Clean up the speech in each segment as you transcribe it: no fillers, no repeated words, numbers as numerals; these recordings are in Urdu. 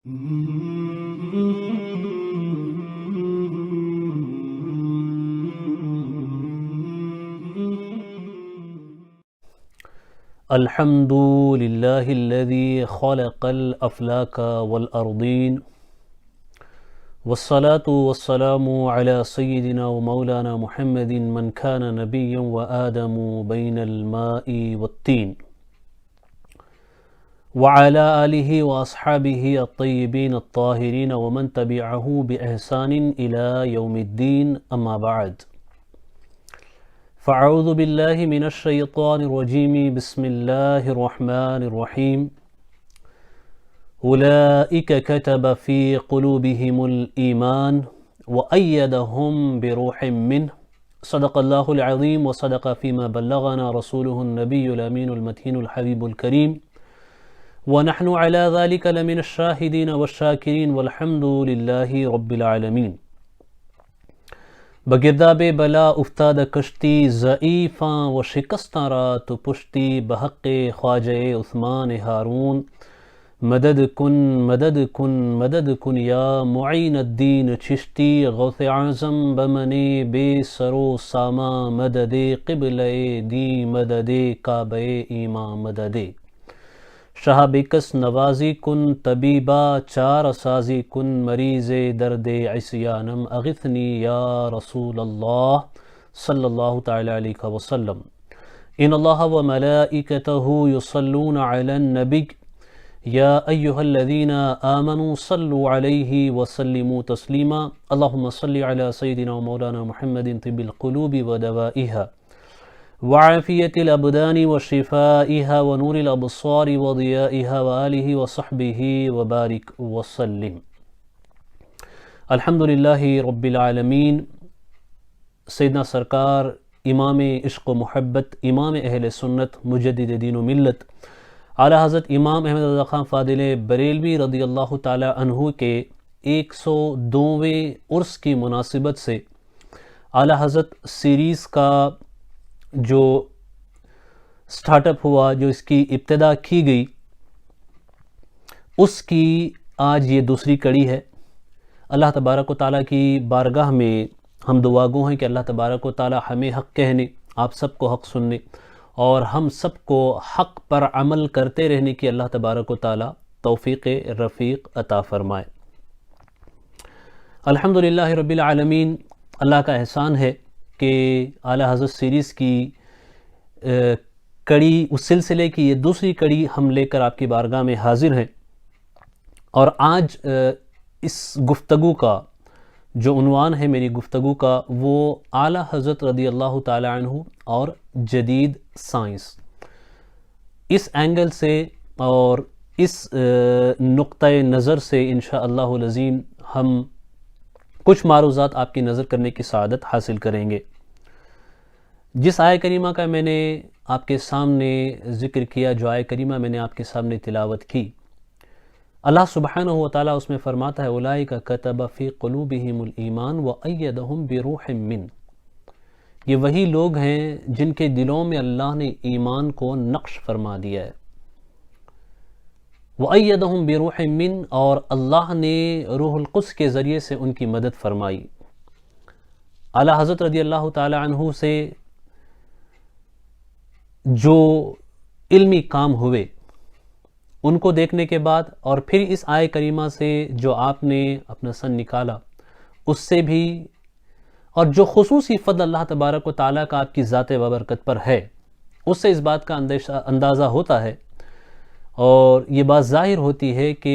الحمد لله الذي خلق الأفلاك والأرضين والصلاة والسلام على سيدنا ومولانا محمد من كان نبيا وآدم بين الماء والطين وعلى آله وأصحابه الطيبين الطاهرين ومن تبعه بإحسان إلى يوم الدين أما بعد فأعوذ بالله من الشيطان الرجيم بسم الله الرحمن الرحيم أولئك كتب في قلوبهم الإيمان وأيدهم بروح منه صدق الله العظيم وصدق فيما بلغنا رسوله النبي الأمين المتين الحبيب الكريم ونحن على ذلك لمن الشاهدين والشاكرين والحمد لله رب العالمين. بگرداب بلا افتاد کشتی ضعیفاں و شکستاں را تو پشتی بحق خواجہ عثمان ہارون مدد کن مدد کن مدد کن یا معین الدین چشتی غوث اعظم بمنے بے سرو ساما مدد قبل دی مدد کعبہ ایمان مدد شاہ بکس نوازی کن طبیبہ چار سازی کن مریض درد عصیانم اغثنی یا رسول اللہ صلی اللہ تعالی علیہ وسلم. ان اللہ و ملائکتہ یصلون علی النبی یا ایہا الذین آمنوا صلوا علیہ وسلموا تسلیما. اللہم صلی علی سیدنا و مولانا محمد طب القلوب و دوائها وعافیت الابدان وشفائها ونور الابصار وضیائها وآلہ وصحبہ وبارک وسلم. الحمدللہ رب العالمین. سیدنا سرکار امام عشق و محبت، امام اہل سنت، مجدد دین و ملت، اعلیٰ حضرت امام احمد رضا خان فاضل بریلوی رضی اللہ تعالی عنہ کے 102ویں عرس کی مناسبت سے اعلیٰ حضرت سیریز کا جو سٹارٹ اپ ہوا، جو اس کی ابتدا کی گئی، اس کی آج یہ دوسری کڑی ہے. اللہ تبارک و تعالیٰ کی بارگاہ میں ہم دعا گو ہیں کہ اللہ تبارک و تعالیٰ ہمیں حق کہنے، آپ سب کو حق سننے اور ہم سب کو حق پر عمل کرتے رہنے کی اللہ تبارک و تعالیٰ توفیق رفیق عطا فرمائے. الحمدللہ رب العالمین. اللہ کا احسان ہے کہ اعلیٰ حضرت سیریز کی کڑی، اس سلسلے کی یہ دوسری کڑی ہم لے کر آپ کی بارگاہ میں حاضر ہیں. اور آج اس گفتگو کا جو عنوان ہے میری گفتگو کا، وہ اعلیٰ حضرت رضی اللہ تعالی عنہ اور جدید سائنس. اس اینگل سے اور اس نقطۂ نظر سے انشاءاللہ العظیم ہم کچھ معروضات آپ کی نظر کرنے کی سعادت حاصل کریں گے. جس آیہ کریمہ کا میں نے آپ کے سامنے ذکر کیا، جو آیہ کریمہ میں نے آپ کے سامنے تلاوت کی، اللہ سبحانہ و تعالیٰ اس میں فرماتا ہے اولئک کتب فی قلوبہم الایمان وایدہم بروح من. یہ وہی لوگ ہیں جن کے دلوں میں اللہ نے ایمان کو نقش فرما دیا ہے. وایدہم بروح من، اور اللہ نے روح القدس کے ذریعے سے ان کی مدد فرمائی. اعلیٰ حضرت رضی اللہ تعالی عنہ سے جو علمی کام ہوئے ان کو دیکھنے کے بعد، اور پھر اس آیہ کریمہ سے جو آپ نے اپنا سن نکالا اس سے بھی، اور جو خصوصی فضل اللہ تبارک و تعالیٰ کا آپ کی ذات بابرکت پر ہے، اس سے اس بات کا اندازہ ہوتا ہے اور یہ بات ظاہر ہوتی ہے کہ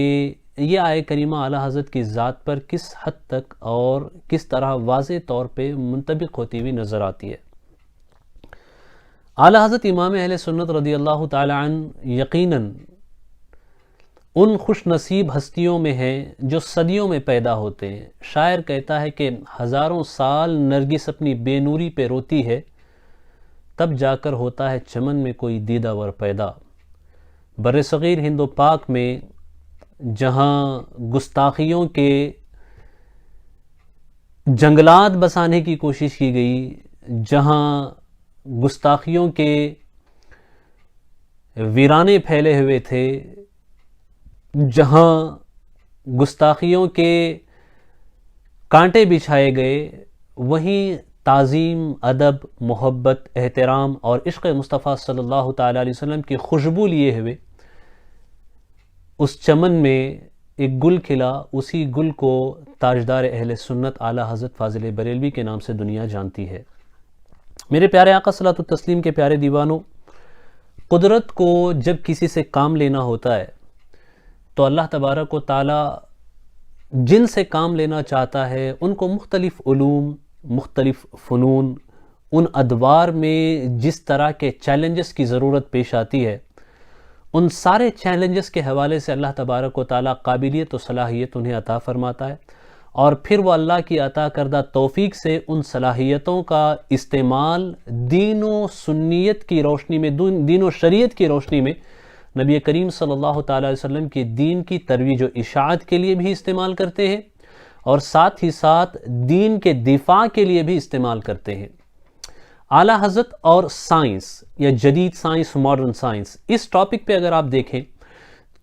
یہ آیہ کریمہ اعلیٰ حضرت کی ذات پر کس حد تک اور کس طرح واضح طور پہ منطبق ہوتی ہوئی نظر آتی ہے. اعلیٰ حضرت امام اہل سنت رضی اللہ تعالی عنہ یقیناً ان خوش نصیب ہستیوں میں ہیں جو صدیوں میں پیدا ہوتے ہیں. شاعر کہتا ہے کہ ہزاروں سال نرگس اپنی بے نوری پہ روتی ہے، تب جا کر ہوتا ہے چمن میں کوئی دیدہ ور پیدا. بر صغیر ہند و پاک میں جہاں گستاخیوں کے جنگلات بسانے کی کوشش کی گئی، جہاں گستاخیوں کے ویرانے پھیلے ہوئے تھے، جہاں گستاخیوں کے کانٹے بچھائے گئے، وہیں تعظیم، ادب، محبت، احترام اور عشق مصطفیٰ صلی اللہ تعالیٰ علیہ وسلم کی خوشبو لیے ہوئے اس چمن میں ایک گل کھلا، اسی گل کو تاجدار اہل سنت اعلیٰ حضرت فاضل بریلوی کے نام سے دنیا جانتی ہے۔ میرے پیارے آقا صلاۃ التسلیم کے پیارے دیوانوں، قدرت کو جب کسی سے کام لینا ہوتا ہے تو اللہ تبارک و تعالی جن سے کام لینا چاہتا ہے ان کو مختلف علوم، مختلف فنون، ان ادوار میں جس طرح کے چیلنجز کی ضرورت پیش آتی ہے، ان سارے چیلنجز کے حوالے سے اللہ تبارک و تعالی قابلیت و صلاحیت انہیں عطا فرماتا ہے، اور پھر وہ اللہ کی عطا کردہ توفیق سے ان صلاحیتوں کا استعمال دین و سنیت کی روشنی میں، دین و شریعت کی روشنی میں نبی کریم صلی اللہ تعالیٰ علیہ وسلم کے دین کی ترویج و اشاعت کے لیے بھی استعمال کرتے ہیں، اور ساتھ ہی ساتھ دین کے دفاع کے لیے بھی استعمال کرتے ہیں۔ اعلیٰ حضرت اور سائنس یا جدید سائنس، ماڈرن سائنس، اس ٹاپک پہ اگر آپ دیکھیں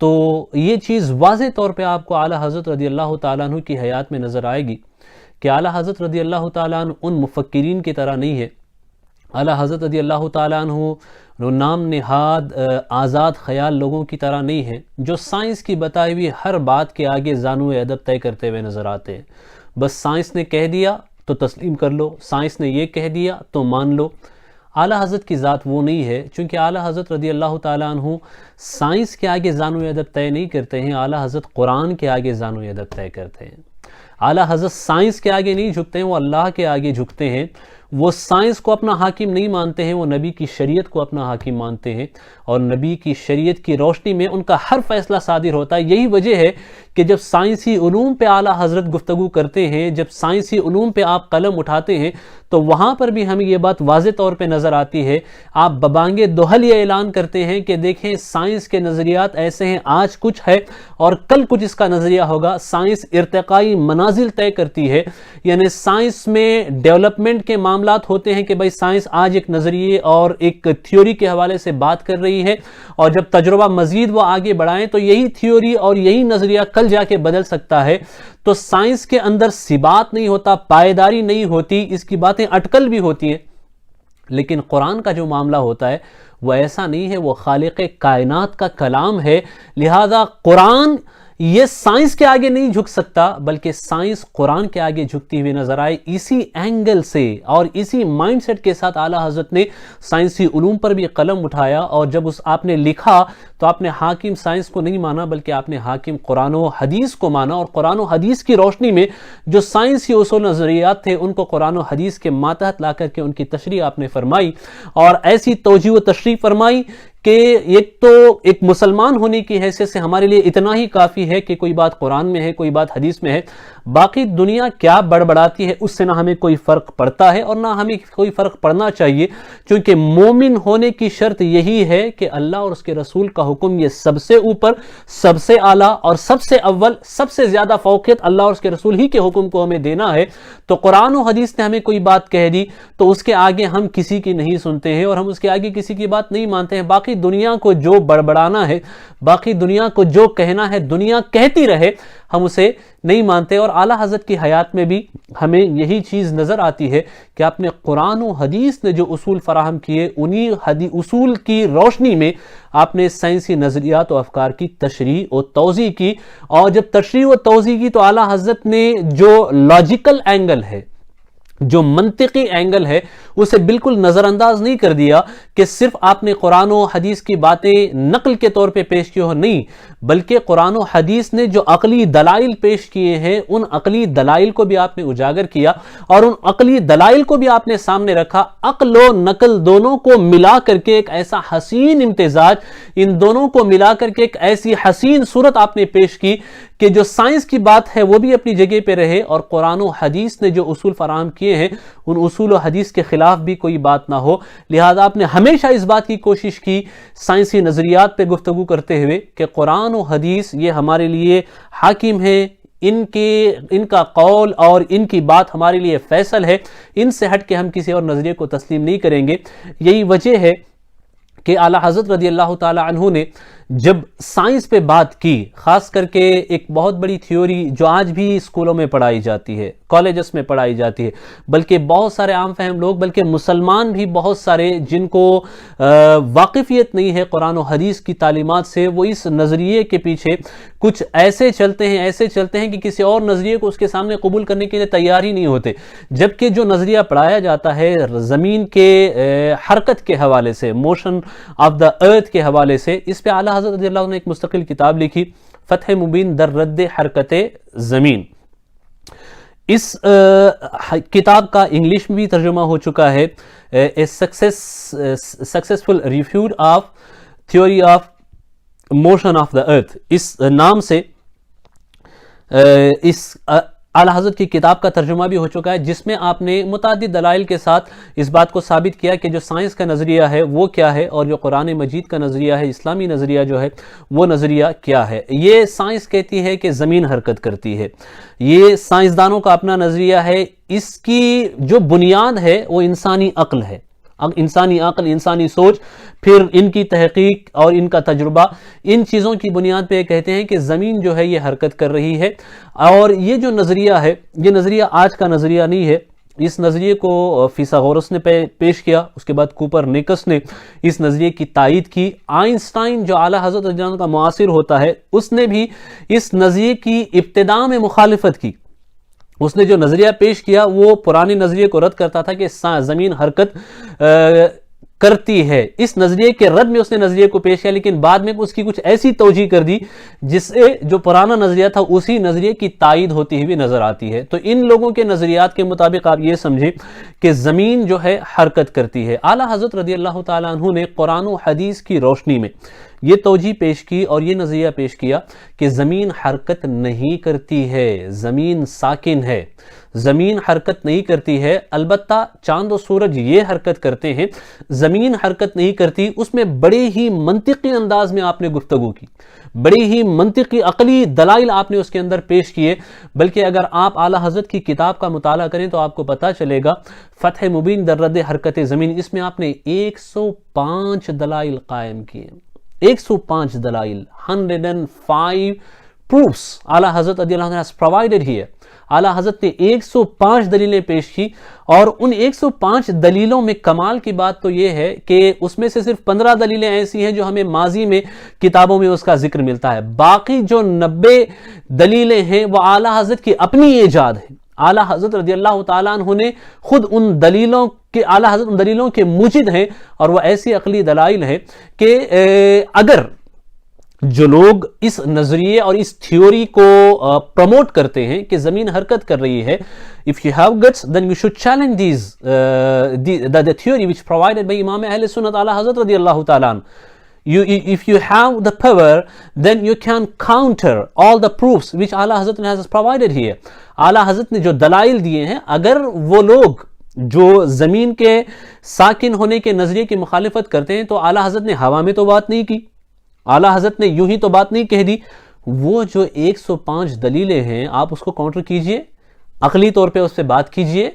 تو یہ چیز واضح طور پہ آپ کو اعلیٰ حضرت رضی اللہ تعالیٰ عنہ کی حیات میں نظر آئے گی کہ اعلیٰ حضرت رضی اللہ تعالیٰ عنہ ان مفکرین کی طرح نہیں ہے، اعلیٰ حضرت رضی اللہ تعالیٰ عنہ نام نہاد آزاد خیال لوگوں کی طرح نہیں ہے جو سائنس کی بتائی ہوئی ہر بات کے آگے زانو ادب طے کرتے ہوئے نظر آتے ہیں۔ بس سائنس نے کہہ دیا تو تسلیم کر لو، سائنس نے یہ کہہ دیا تو مان لو۔ اعلیٰ حضرت کی ذات وہ نہیں ہے، چونکہ اعلیٰ حضرت رضی اللہ تعالیٰ عنہ سائنس کے آگے زانو ادب طے نہیں کرتے ہیں، اعلیٰ حضرت قرآن کے آگے زانو ادب طے کرتے ہیں۔ اعلیٰ حضرت سائنس کے آگے نہیں جھکتے ہیں، وہ اللہ کے آگے جھکتے ہیں۔ وہ سائنس کو اپنا حاکم نہیں مانتے ہیں، وہ نبی کی شریعت کو اپنا حاکم مانتے ہیں، اور نبی کی شریعت کی روشنی میں ان کا ہر فیصلہ صادر ہوتا ہے۔ یہی وجہ ہے کہ جب سائنسی علوم پہ اعلیٰ حضرت گفتگو کرتے ہیں، جب سائنسی علوم پہ آپ قلم اٹھاتے ہیں تو وہاں پر بھی ہمیں یہ بات واضح طور پہ نظر آتی ہے۔ آپ ببانگ دوحل یہ اعلان کرتے ہیں کہ دیکھیں سائنس کے نظریات ایسے ہیں، آج کچھ ہے اور کل کچھ اس کا نظریہ ہوگا۔ سائنس ارتقائی منازل طے کرتی ہے، یعنی سائنس میں ڈیولپمنٹ کے معاملات ہوتے ہیں کہ بھائی سائنس آج ایک نظریے اور ایک تھیوری کے حوالے سے بات کر رہی ہے، اور جب تجربہ مزید وہ آگے بڑھائیں تو یہی تھیوری اور یہی نظریہ کل جا کے بدل سکتا ہے۔ تو سائنس کے اندر ثبات نہیں ہوتا، پائیداری نہیں ہوتی، اس کی باتیں اٹکل بھی ہوتی ہیں۔ لیکن قرآن کا جو معاملہ ہوتا ہے وہ ایسا نہیں ہے، وہ خالق کائنات کا کلام ہے، لہذا قرآن یہ سائنس کے آگے نہیں جھک سکتا، بلکہ سائنس قرآن کے آگے جھکتی ہوئی نظر آئے۔ اسی اینگل سے اور اسی مائنڈ سیٹ کے ساتھ اعلیٰ حضرت نے سائنسی علوم پر بھی قلم اٹھایا، اور جب آپ نے لکھا تو آپ نے حاکم سائنس کو نہیں مانا، بلکہ آپ نے حاکم قرآن و حدیث کو مانا، اور قرآن و حدیث کی روشنی میں جو سائنسی اصول نظریات تھے ان کو قرآن و حدیث کے ماتحت لا کر کے ان کی تشریح آپ نے فرمائی، اور ایسی توجیہ و تشریح فرمائی کہ ایک تو ایک مسلمان ہونے کی حیثیت سے ہمارے لیے اتنا ہی کافی ہے کہ کوئی بات قرآن میں ہے، کوئی بات حدیث میں ہے، باقی دنیا کیا بڑبڑاتی ہے اس سے نہ ہمیں کوئی فرق پڑتا ہے اور نہ ہمیں کوئی فرق پڑنا چاہیے، کیونکہ مومن ہونے کی شرط یہی ہے کہ اللہ اور اس کے رسول کا حکم یہ سب سے اوپر، سب سے اعلیٰ اور سب سے اول، سب سے زیادہ فوقیت اللہ اور اس کے رسول ہی کے حکم کو ہمیں دینا ہے۔ تو قرآن و حدیث نے ہمیں کوئی بات کہہ دی تو اس کے آگے ہم کسی کی نہیں سنتے ہیں اور ہم اس کے آگے کسی کی بات نہیں مانتے ہیں۔ باقی دنیا کو جو بڑبڑانا ہے، باقی دنیا کو جو کہنا ہے، دنیا کہتی رہے، ہم اسے نہیں مانتے۔ اور اعلیٰ حضرت کی حیات میں بھی ہمیں یہی چیز نظر آتی ہے کہ آپ نے قرآن و حدیث نے جو اصول فراہم کیے، انہی اصول کی روشنی میں آپ نے سائنسی نظریات و افکار کی تشریح و توضیح کی، اور جب تشریح و توضیح کی تو اعلیٰ حضرت نے جو لاجیکل اینگل ہے، جو منطقی اینگل ہے، اسے بالکل نظر انداز نہیں کر دیا کہ صرف آپ نے قرآن و حدیث کی باتیں نقل کے طور پہ پیش کی ہو، نہیں، بلکہ قرآن و حدیث نے جو عقلی دلائل پیش کیے ہیں ان عقلی دلائل کو بھی آپ نے اجاگر کیا، اور ان عقلی دلائل کو بھی آپ نے سامنے رکھا۔ عقل و نقل دونوں کو ملا کر کے ایک ایسا حسین امتزاج، ان دونوں کو ملا کر کے ایک ایسی حسین صورت آپ نے پیش کی کہ جو سائنس کی بات ہے وہ بھی اپنی جگہ پہ رہے، اور قرآن و حدیث نے جو اصول فراہم کیے ہیں ان اصول و حدیث کے خلاف بھی کوئی بات نہ ہو۔ لہذا آپ نے ہمیشہ اس بات کی کوشش کی سائنسی نظریات پہ گفتگو کرتے ہوئے کہ قرآن و حدیث یہ ہمارے لیے حاکم ہے، ان کا قول اور ان کی بات ہمارے لیے فیصل ہے، ان سے ہٹ کے ہم کسی اور نظریے کو تسلیم نہیں کریں گے۔ یہی وجہ ہے کہ اعلیٰ حضرت رضی اللہ تعالی عنہ نے جب سائنس پہ بات کی، خاص کر کے ایک بہت بڑی تھیوری جو آج بھی اسکولوں میں پڑھائی جاتی ہے، کالجز میں پڑھائی جاتی ہے، بلکہ بہت سارے عام فہم لوگ، بلکہ مسلمان بھی بہت سارے جن کو واقفیت نہیں ہے قرآن و حدیث کی تعلیمات سے، وہ اس نظریے کے پیچھے کچھ ایسے چلتے ہیں کہ کسی اور نظریے کو اس کے سامنے قبول کرنے کے لیے تیار ہی نہیں ہوتے، جبکہ جو نظریہ پڑھایا جاتا ہے زمین کے حرکت کے حوالے سے، موشن آف دا ارتھ کے حوالے سے، اس پہ اعلیٰ حضرت رضی اللہ عنہ نے ایک مستقل کتاب لکھی، فتح مبین در رد حرکت زمین۔ اس کتاب کا انگلش میں بھی ترجمہ ہو چکا ہے، successful refute of theory of motion of the earth, اس نام سے اس اعلیٰ حضرت کی کتاب کا ترجمہ بھی ہو چکا ہے، جس میں آپ نے متعدد دلائل کے ساتھ اس بات کو ثابت کیا کہ جو سائنس کا نظریہ ہے وہ کیا ہے، اور جو قرآن مجید کا نظریہ ہے، اسلامی نظریہ جو ہے وہ نظریہ کیا ہے۔ یہ سائنس کہتی ہے کہ زمین حرکت کرتی ہے، یہ سائنسدانوں کا اپنا نظریہ ہے، اس کی جو بنیاد ہے وہ انسانی عقل ہے، انسانی عقل، انسانی سوچ، پھر ان کی تحقیق اور ان کا تجربہ، ان چیزوں کی بنیاد پہ کہتے ہیں کہ زمین جو ہے یہ حرکت کر رہی ہے۔ اور یہ جو نظریہ ہے، یہ نظریہ آج کا نظریہ نہیں ہے، اس نظریے کو فیثاغورس نے پیش کیا، اس کے بعد کوپرنیکس نے اس نظریے کی تائید کی، آئنسٹائن جو اعلیٰ حضرت رضی اللہ عنہ کا معاصر ہوتا ہے اس نے بھی اس نظریے کی ابتداء میں مخالفت کی، اس نے جو نظریہ پیش کیا وہ پرانے نظریے کو رد کرتا تھا کہ زمین حرکت کرتی ہے، اس نظریے کے رد میں اس نے نظریے کو پیش کیا، لیکن بعد میں اس کی کچھ ایسی توجیہ کر دی جس سے جو پرانا نظریہ تھا اسی نظریے کی تائید ہوتی ہوئی نظر آتی ہے۔ تو ان لوگوں کے نظریات کے مطابق آپ یہ سمجھیں کہ زمین جو ہے حرکت کرتی ہے۔ اعلیٰ حضرت رضی اللہ تعالیٰ عنہ نے قرآن و حدیث کی روشنی میں یہ توجیہ پیش کی اور یہ نظریہ پیش کیا کہ زمین حرکت نہیں کرتی ہے، زمین ساکن ہے، زمین حرکت نہیں کرتی ہے، البتہ چاند و سورج یہ حرکت کرتے ہیں، زمین حرکت نہیں کرتی۔ اس میں بڑے ہی منطقی انداز میں آپ نے گفتگو کی، بڑی ہی منطقی عقلی دلائل آپ نے اس کے اندر پیش کیے، بلکہ اگر آپ اعلیٰ حضرت کی کتاب کا مطالعہ کریں تو آپ کو پتہ چلے گا، فتح مبین در رد حرکت زمین، اس میں آپ نے 105 دلائل قائم کیے، 105 دلائل، 105 proofs اعلیٰ حضرت رضی اللہ عنہ has provided here۔ اعلیٰ حضرت نے 105 دلیلیں پیش کی، اور ان 105 دلیلوں میں کمال کی بات تو یہ ہے کہ اس میں سے صرف 15 دلیلیں ایسی ہیں جو ہمیں ماضی میں کتابوں میں اس کا ذکر ملتا ہے، باقی جو 90 دلیلیں ہیں وہ اعلیٰ حضرت کی اپنی ایجاد ہے۔ اعلیٰ حضرت رضی اللہ تعالیٰ عنہ نے خود ان دلیلوں کے، اعلیٰ حضرت ان دلیلوں کے موجد ہیں، اور وہ ایسی عقلی دلائل ہیں کہ اگر جو لوگ اس نظریے اور اس تھیوری کو پروموٹ کرتے ہیں کہ زمین حرکت کر رہی ہے، if you have guts then you should challenge the theory which provided by امام اہل سنت اعلیٰ حضرت رضی اللہ تعالیٰ عنہ۔ If you have the power then you can counter all the proofs which اعلیٰ حضرت has provided here۔ اعلیٰ حضرت نے جو دلائل دیے ہیں، اگر وہ لوگ جو زمین کے ساکن ہونے کے نظریے کی مخالفت کرتے ہیں تو اعلیٰ حضرت نے ہوا میں تو بات نہیں کی، اعلیٰ حضرت نے یوں ہی تو بات نہیں کہہ دی، وہ جو 105 دلیلیں ہیں آپ اس کو کاؤنٹر کیجئے، عقلی طور پہ اس سے بات کیجئے،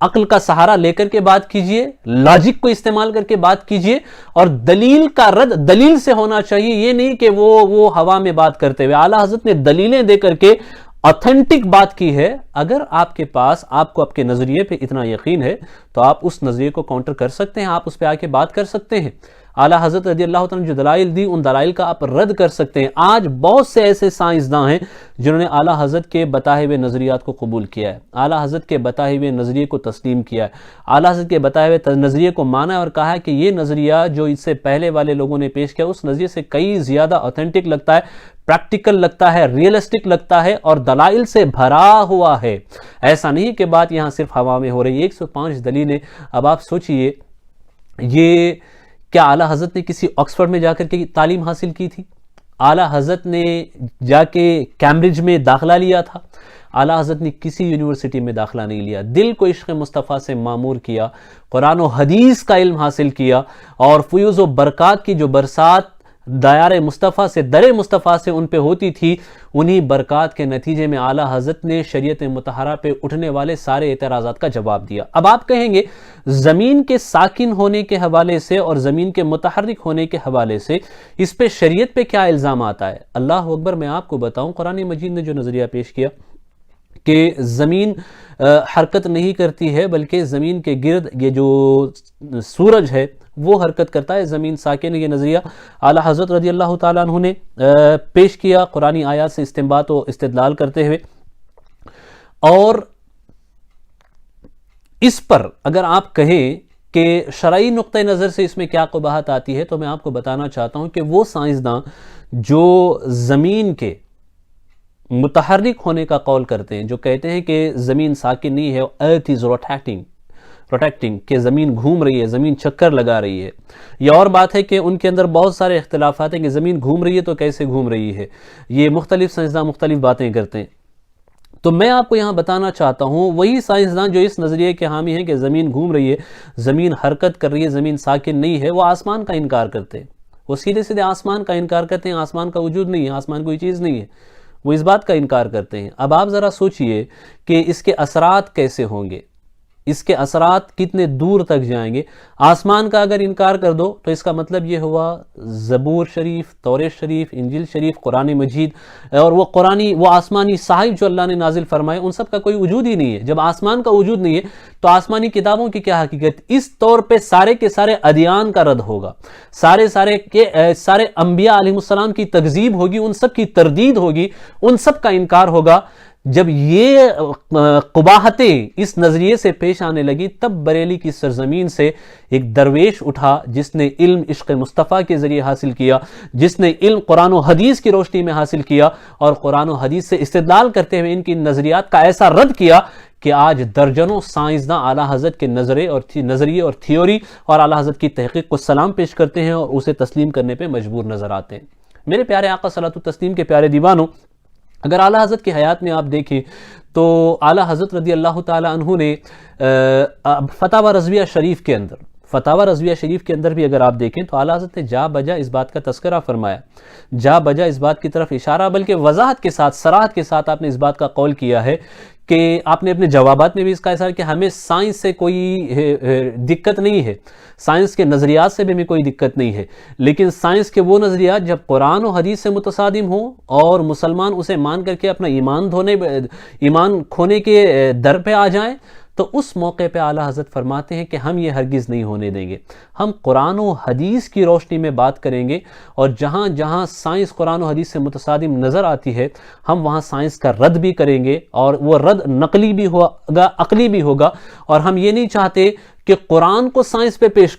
عقل کا سہارا لے کر کے بات کیجئے، لاجک کو استعمال کر کے بات کیجئے، اور دلیل کا رد دلیل سے ہونا چاہیے، یہ نہیں کہ وہ ہوا میں بات کرتے ہوئے۔ اعلیٰ حضرت نے دلیلیں دے کر کے آتھینٹک بات کی ہے۔ اگر آپ کے پاس، آپ کو آپ کے نظریے پہ اتنا یقین ہے تو آپ اس نظریے کو کاؤنٹر کر سکتے ہیں، آپ اس پہ آ کے بات کر سکتے ہیں۔ اعلیٰ حضرت رضی اللہ تعالیٰ نے جو دلائل دی ان دلائل کا آپ رد کر سکتے ہیں۔ آج بہت سے ایسے سائنسداں ہیں جنہوں نے اعلیٰ حضرت کے بتائے ہوئے نظریات کو قبول کیا ہے، اعلیٰ حضرت کے بتائے ہوئے نظریے کو تسلیم کیا ہے، اعلیٰ حضرت کے بتائے ہوئے نظریے کو مانا ہے، اور کہا ہے کہ یہ نظریہ جو اس سے پہلے والے لوگوں نے پیش کیا اس نظریے سے کئی زیادہ آتھینٹک لگتا ہے، پریکٹیکل لگتا ہے، ریئلسٹک لگتا ہے، اور دلائل سے بھرا ہوا ہے۔ ایسا نہیں کہ بات یہاں صرف ہوا میں ہو رہی ہے۔ 105 دلیلیں، اب آپ سوچئے، یہ کیا اعلیٰ حضرت نے کسی آکسفورڈ میں جا کر کے تعلیم حاصل کی تھی؟ اعلیٰ حضرت نے جا کے کیمبرج میں داخلہ لیا تھا؟ اعلیٰ حضرت نے کسی یونیورسٹی میں داخلہ نہیں لیا، دل کو عشق مصطفیٰ سے معمور کیا، قرآن و حدیث کا علم حاصل کیا، اور فیوز و برکات کی جو برسات دایار مصطفیٰ سے، در مصطفیٰ سے ان پہ ہوتی تھی، انہی برکات کے نتیجے میں اعلیٰ حضرت نے شریعت مطہرہ پہ اٹھنے والے سارے اعتراضات کا جواب دیا۔ اب آپ کہیں گے زمین کے ساکن ہونے کے حوالے سے اور زمین کے متحرک ہونے کے حوالے سے اس پہ شریعت پہ کیا الزام آتا ہے؟ اللہ اکبر، میں آپ کو بتاؤں قرآن مجید نے جو نظریہ پیش کیا کہ زمین حرکت نہیں کرتی ہے بلکہ زمین کے گرد یہ جو سورج ہے وہ حرکت کرتا ہے، زمین ساکن، یہ نظریہ اعلیٰ حضرت رضی اللہ تعالیٰ عنہ نے پیش کیا قرآنی آیات سے استنباط و استدلال کرتے ہوئے۔ اور اس پر اگر آپ کہیں کہ شرعی نقطہ نظر سے اس میں کیا قباحت آتی ہے، تو میں آپ کو بتانا چاہتا ہوں کہ وہ سائنسداں جو زمین کے متحرک ہونے کا قول کرتے ہیں، جو کہتے ہیں کہ زمین ساکن نہیں ہے، ارتھ از روٹیکٹنگ، کہ زمین گھوم رہی ہے، زمین چکر لگا رہی ہے۔ یہ اور بات ہے کہ ان کے اندر بہت سارے اختلافات ہیں کہ زمین گھوم رہی ہے تو کیسے گھوم رہی ہے، یہ مختلف سائنسداں مختلف باتیں کرتے ہیں۔ تو میں آپ کو یہاں بتانا چاہتا ہوں وہی سائنسدان جو اس نظریے کے حامی ہیں کہ زمین گھوم رہی ہے، زمین حرکت کر رہی ہے، زمین ساکن نہیں ہے، وہ آسمان کا انکار کرتے ہیں۔ وہ سیدھے سیدھے آسمان کا انکار کرتے ہیں، آسمان کا وجود نہیں ہے، آسمان کوئی چیز نہیں ہے، وہ اس بات کا انکار کرتے ہیں۔ اب آپ ذرا سوچئے کہ اس کے اثرات کیسے ہوں گے، اس کے اثرات کتنے دور تک جائیں گے۔ آسمان کا اگر انکار کر دو تو اس کا مطلب یہ ہوا زبور شریف، توریت شریف، انجیل شریف، قرآن مجید اور وہ آسمانی صحائف جو اللہ نے نازل فرمائے، ان سب کا کوئی وجود ہی نہیں ہے۔ جب آسمان کا وجود نہیں ہے تو آسمانی کتابوں کی کیا حقیقت؟ اس طور پہ سارے کے سارے ادیان کا رد ہوگا، سارے انبیاء علیہ السلام کی تکذیب ہوگی، ان سب کی تردید ہوگی، ان سب کا انکار ہوگا۔ جب یہ قباحتیں اس نظریے سے پیش آنے لگی، تب بریلی کی سرزمین سے ایک درویش اٹھا جس نے علم عشق مصطفیٰ کے ذریعے حاصل کیا، جس نے علم قرآن و حدیث کی روشنی میں حاصل کیا، اور قرآن و حدیث سے استدلال کرتے ہوئے ان کی نظریات کا ایسا رد کیا کہ آج درجنوں سائنسداں اعلیٰ حضرت کے نظریے اور تھیوری اور اعلیٰ حضرت کی تحقیق کو سلام پیش کرتے ہیں اور اسے تسلیم کرنے پہ مجبور نظر آتے ہیں۔ میرے پیارے آقا صلاۃ التسلیم کے پیارے دیوانوں، اگر اعلیٰ حضرت کی حیات میں آپ دیکھیں تو اعلیٰ حضرت رضی اللہ تعالیٰ عنہ نے فتاوی رضویہ شریف کے اندر بھی اگر آپ دیکھیں تو اعلیٰ حضرت نے جا بجا اس بات کا تذکرہ فرمایا، جا بجا اس بات کی طرف اشارہ، بلکہ وضاحت کے ساتھ، صراحت کے ساتھ آپ نے اس بات کا قول کیا ہے کہ آپ نے اپنے جوابات میں بھی اس کا اظہار کہ ہمیں سائنس سے کوئی دقت نہیں ہے، سائنس کے نظریات سے بھی ہمیں کوئی دقت نہیں ہے، لیکن سائنس کے وہ نظریات جب قرآن و حدیث سے متصادم ہوں اور مسلمان اسے مان کر کے اپنا ایمان کھونے کے در پہ آ جائیں، تو اس موقع پہ اعلیٰ حضرت فرماتے ہیں کہ ہم یہ ہرگز نہیں ہونے دیں گے۔ ہم قرآن و حدیث کی روشنی میں بات کریں گے، اور جہاں جہاں سائنس قرآن و حدیث سے متصادم نظر آتی ہے ہم وہاں سائنس کا رد بھی کریں گے، اور وہ رد نقلی بھی ہوگا، عقلی بھی ہوگا۔ اور ہم یہ نہیں چاہتے کہ قرآن کو سائنس پہ پیش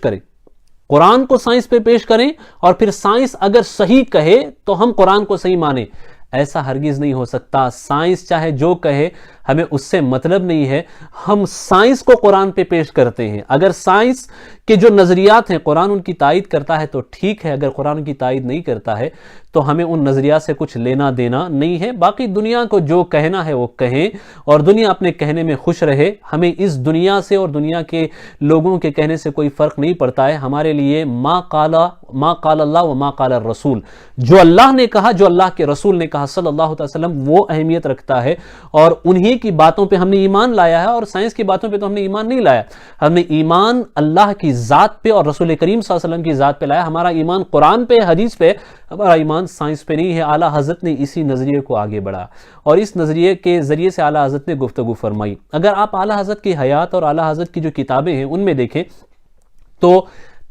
کریں اور پھر سائنس اگر صحیح کہے تو ہم قرآن کو صحیح مانیں۔ ایسا ہرگز نہیں ہو سکتا۔ سائنس چاہے جو کہے، ہمیں اس سے مطلب نہیں ہے، ہم سائنس کو قرآن پہ پیش کرتے ہیں۔ اگر سائنس کے جو نظریات ہیں قرآن ان کی تائید کرتا ہے تو ٹھیک ہے، اگر قرآن ان کی تائید نہیں کرتا ہے تو ہمیں ان نظریات سے کچھ لینا دینا نہیں ہے۔ باقی دنیا کو جو کہنا ہے وہ کہیں، اور دنیا اپنے کہنے میں خوش رہے۔ ہمیں اس دنیا سے اور دنیا کے لوگوں کے کہنے سے کوئی فرق نہیں پڑتا ہے۔ ہمارے لیے ما قال اللہ و ما قال الرسول، جو اللہ نے کہا، جو اللہ کے رسول نے کہا صلی اللہ علیہ وسلم، وہ اہمیت رکھتا ہے، اور انہی کی باتوں پہ ہم نے ایمان لایا ہے، اور سائنس کی باتوں پہ تو ہم نے ایمان نہیں لایا۔ ہم نے ایمان اللہ کی ذات پہ اور رسول کریم صلی اللہ علیہ وسلم کی ذات پہ لایا۔ ہمارا ایمان قرآن پہ، حدیث پہ، ہمارا ایمان سائنس پہ نہیں ہے۔ اعلیٰ حضرت نے اسی نظریے کو آگے بڑھا، اور اس نظریے کے ذریعے سے اعلیٰ حضرت نے گفتگو فرمائی۔ اگر آپ اعلیٰ حضرت کی حیات اور اعلیٰ حضرت کی جو کتابیں ہیں ان میں دیکھیں تو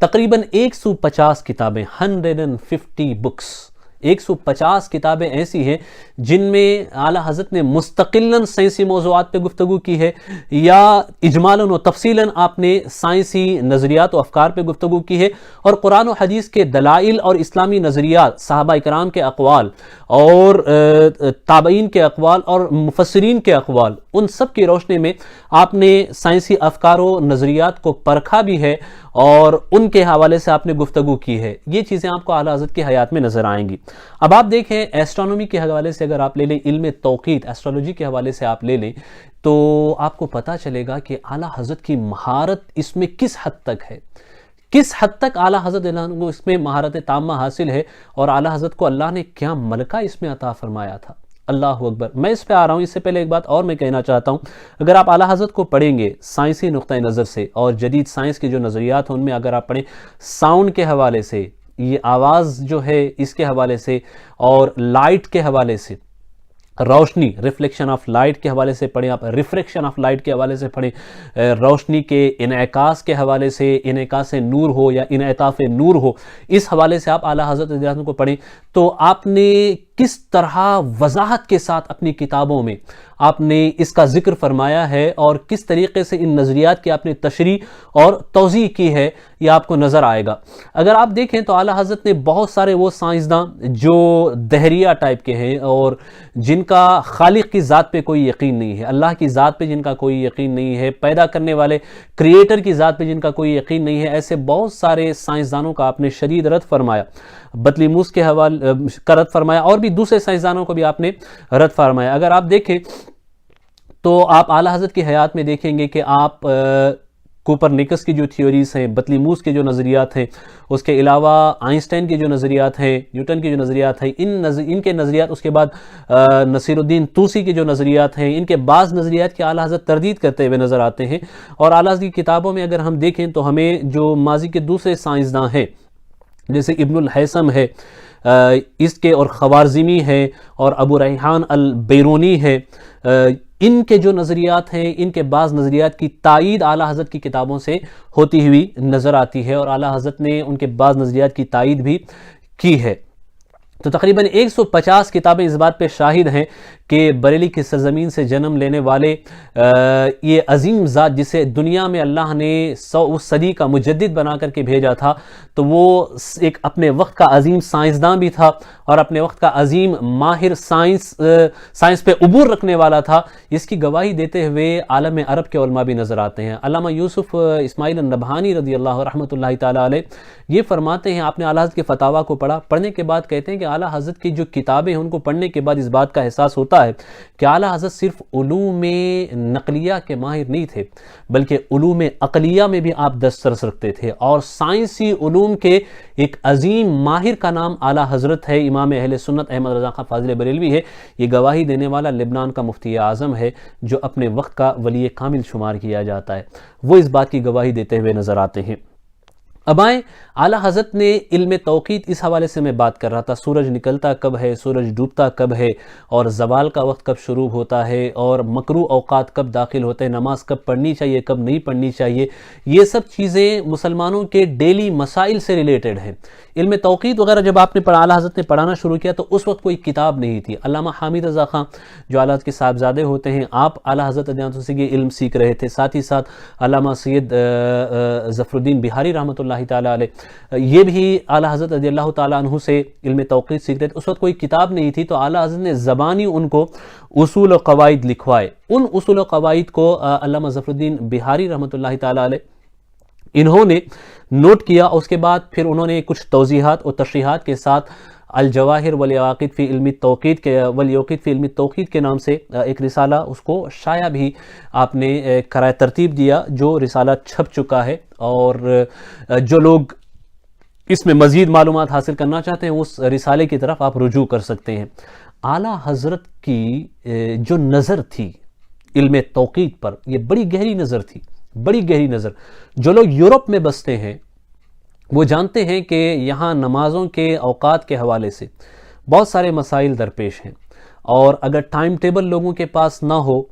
تقریباً 150 کتابیں، 150 بکس، 150 کتابیں ایسی ہیں جن میں اعلیٰ حضرت نے مستقلاً سائنسی موضوعات پہ گفتگو کی ہے، یا اجمالاً و تفصیلاً آپ نے سائنسی نظریات و افکار پہ گفتگو کی ہے، اور قرآن و حدیث کے دلائل اور اسلامی نظریات، صحابہ کرام کے اقوال اور تابعین کے اقوال اور مفسرین کے اقوال، ان سب کی روشنی میں آپ نے سائنسی افکار و نظریات کو پرکھا بھی ہے، اور ان کے حوالے سے آپ نے گفتگو کی ہے۔ یہ چیزیں آپ کو اعلیٰ حضرت کی حیات میں نظر آئیں گی۔ اب آپ دیکھیں ایسٹرونومی کے حوالے سے اگر آپ لے لیں، علم توقیت، ایسٹرولوجی کے حوالے سے آپ لے لیں، تو آپ کو پتہ چلے گا کہ اعلیٰ حضرت کی مہارت اس میں کس حد تک ہے، کس حد تک اعلیٰ حضرت اللہ کو اس میں مہارت تامہ حاصل ہے، اور اعلیٰ حضرت کو اللہ نے کیا ملکہ اس میں عطا فرمایا تھا۔ اللہ اکبر۔ میں اس پہ آ رہا ہوں، اس سے پہلے ایک بات اور میں کہنا چاہتا ہوں، اگر آپ اعلیٰ حضرت کو پڑھیں گے سائنسی نقطہ نظر سے، اور جدید سائنس کے جو نظریات ہیں ان میں اگر آپ پڑھیں، ساؤنڈ کے حوالے سے، یہ آواز جو ہے اس کے حوالے سے، اور لائٹ کے حوالے سے، روشنی، ریفلیکشن آف لائٹ کے حوالے سے پڑھیں آپ، ریفریکشن آف لائٹ کے حوالے سے پڑھیں، روشنی کے انعکاس کے حوالے سے، انعکاس نور ہو یا انعطاف نور ہو، اس حوالے سے آپ اعلیٰ حضرت رضی اللہ عنہ کو پڑھیں، تو آپ نے کس طرح وضاحت کے ساتھ اپنی کتابوں میں آپ نے اس کا ذکر فرمایا ہے، اور کس طریقے سے ان نظریات کی آپ نے تشریح اور توضیح کی ہے، یہ آپ کو نظر آئے گا۔ اگر آپ دیکھیں تو اعلیٰ حضرت نے بہت سارے وہ سائنسداں جو دہریہ ٹائپ کے ہیں، اور جن کا خالق کی ذات پہ کوئی یقین نہیں ہے، اللہ کی ذات پہ جن کا کوئی یقین نہیں ہے، پیدا کرنے والے کریٹر کی ذات پہ جن کا کوئی یقین نہیں ہے، ایسے بہت سارے سائنسدانوں کا آپ نے شدید رد فرمایا، بطلیموس کے حوالے کا رد فرمایا، اور بھی دوسرے سائنسدانوں کو بھی آپ نے رد فرمایا۔ اگر آپ دیکھیں تو آپ اعلیٰ حضرت کی حیات میں دیکھیں گے کہ آپ کوپرنیکس کی جو تھیوریز ہیں، بطلیموس کے جو نظریات ہیں، اس کے علاوہ آئنسٹائن کے جو نظریات ہیں، نیوٹن کے جو نظریات ہیں، ان کے نظریات، اس کے بعد نصیر الدین طوسی کے جو نظریات ہیں، ان کے بعض نظریات کی اعلیٰ حضرت تردید کرتے ہوئے نظر آتے ہیں۔ اور اعلیٰ حضرت کی کتابوں میں اگر ہم دیکھیں تو ہمیں جو ماضی کے دوسرے سائنسداں ہیں، جیسے ابن الحیثم ہے اس کے، اور خوارزمی ہے، اور ابو ریحان البیرونی ہے، ان کے جو نظریات ہیں، ان کے بعض نظریات کی تائید اعلیٰ حضرت کی کتابوں سے ہوتی ہوئی نظر آتی ہے، اور اعلیٰ حضرت نے ان کے بعض نظریات کی تائید بھی کی ہے۔ تو تقریباً 150 کتابیں اس بات پہ شاہد ہیں کہ بریلی کی سرزمین سے جنم لینے والے یہ عظیم ذات، جسے دنیا میں اللہ نے 100 صدی کا مجدد بنا کر کے بھیجا تھا، تو وہ ایک اپنے وقت کا عظیم سائنسداں بھی تھا، اور اپنے وقت کا عظیم ماہر سائنس پہ عبور رکھنے والا تھا، اس کی گواہی دیتے ہوئے عالم عرب کے علماء بھی نظر آتے ہیں۔ علامہ یوسف اسماعیل النبہانی رضی اللہ رحمۃ اللہ تعالیٰ علیہ یہ فرماتے ہیں، آپ نے اعلیٰ حضرت کے فتاویٰ کو پڑھا، پڑھنے کے بعد کہتے ہیں کہ اعلیٰ حضرت کی جو کتابیں ہیں ان کو پڑھنے کے بعد اس بات کا احساس ہوتا ہے کہ اعلیٰ حضرت صرف علوم نقلیہ کے ماہر نہیں تھے، بلکہ علوم عقلیہ میں بھی آپ دسترس رکھتے تھے، اور سائنسی علوم کے ایک عظیم ماہر کا نام اعلیٰ حضرت ہے، امام اہل سنت احمد رضا خان فاضل بریلوی ہے۔ یہ گواہی دینے والا لبنان کا مفتی اعظم ہے، جو اپنے وقت کا ولی کامل شمار کیا جاتا ہے، وہ اس بات کی گواہی دیتے ہوئے نظر آتے ہیں۔ اب آئیں، اعلیٰ حضرت نے علم توقیت، اس حوالے سے میں بات کر رہا تھا، سورج نکلتا کب ہے، سورج ڈوبتا کب ہے، اور زوال کا وقت کب شروع ہوتا ہے، اور مکروہ اوقات کب داخل ہوتے ہیں، نماز کب پڑھنی چاہیے، کب نہیں پڑھنی چاہیے، یہ سب چیزیں مسلمانوں کے ڈیلی مسائل سے ریلیٹڈ ہیں۔ علم توقیت وغیرہ جب آپ نے پڑھا، اعلیٰ حضرت نے پڑھانا شروع کیا تو اس وقت کوئی کتاب نہیں تھی۔ علامہ حامد رضا خان جو اعلیٰ حضرت کے صاحبزادے ہوتے ہیں، آپ اعلیٰ حضرت رضی اللہ عنہ سے یہ علم سیکھ رہے تھے، ساتھ ہی ساتھ علامہ سید ظفر الدین بہاری رحمۃ اللہ تعالیٰ علیہ یہ بھی اعلیٰ حضرت رضی اللہ تعالیٰ عنہ سے علم توقیت سیکھ رہے تھے۔ اس وقت کوئی کتاب نہیں تھی، تو اعلیٰ حضرت نے زبانی ان کو اصول و قواعد لکھوائے۔ ان اصول و قواعد کو علامہ ظفر الدین بہاری رحمۃ اللہ تعالیٰ علیہ انہوں نے نوٹ کیا، اس کے بعد پھر انہوں نے کچھ توضیحات اور تشریحات کے ساتھ الجواہر والیاقوت فی علم التوقیت کے نام سے ایک رسالہ، اس کو شائع بھی آپ نے کرائے ترتیب دیا، جو رسالہ چھپ چکا ہے، اور جو لوگ اس میں مزید معلومات حاصل کرنا چاہتے ہیں اس رسالے کی طرف آپ رجوع کر سکتے ہیں۔ اعلیٰ حضرت کی جو نظر تھی علم توقیت پر، یہ بڑی گہری نظر تھی، بڑی گہری نظر۔ جو لوگ یورپ میں بستے ہیں وہ جانتے ہیں کہ یہاں نمازوں کے اوقات کے حوالے سے بہت سارے مسائل درپیش ہیں، اور اگر ٹائم ٹیبل لوگوں کے پاس نہ ہو،